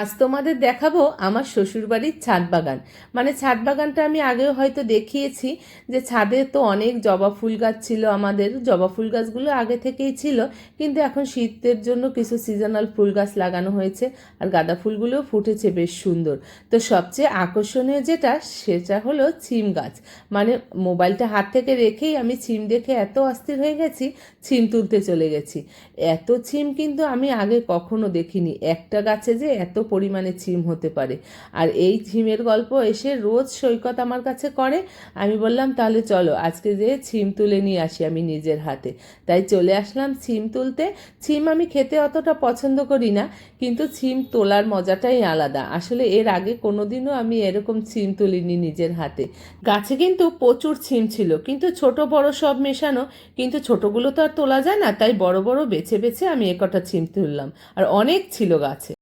আজ তোমাদের দেখাবো আমার শ্বশুরবাড়ির ছাদ বাগান। মানে ছাদ বাগানটা আমি আগেও হয়তো দেখিয়েছি, যে ছাদে তো অনেক জবা ফুল গাছ ছিল। আমাদের জবা ফুল গাছগুলো আগে থেকেই ছিল, কিন্তু এখন শীতের জন্য কিছু সিজনাল ফুল গাছ লাগানো হয়েছে, আর গাঁদা ফুলগুলোও ফুটেছে বেশ সুন্দর। তো সবচেয়ে আকর্ষণীয় যেটা, সেটা হলো ছিম গাছ। মানে মোবাইলটা হাত থেকে রেখেই আমি ছিম দেখে এত অস্থির হয়ে গেছি, ছিম তুলতে চলে গেছি। এত ছিম কিন্তু আমি আগে কখনো দেখিনি, একটা গাছে যে এত পরিমাণে ছিম হতে পারে। আর এই ছিমের গল্প এসে রোজ সৈকত আমার কাছে করে। আমি বললাম তাহলে চলো আজকে যে ছিম তুলে নিয়ে আসি আমি নিজের হাতে। তাই চলে আসলাম ছিম তুলতে। ছিম আমি খেতে অতটা পছন্দ করি না, কিন্তু ছিম তোলার মজাটাই আলাদা। আসলে এর আগে কোনোদিনও আমি এরকম ছিম তুলিনি নিজের হাতে। গাছে কিন্তু প্রচুর ছিম ছিল, কিন্তু ছোট বড় সব মেশানো। কিন্তু ছোটগুলো তো আর তোলা যায় না, তাই বড় বড় বেছে বেছে আমি একটা ছিম তুললাম। আর অনেক ছিল গাছে।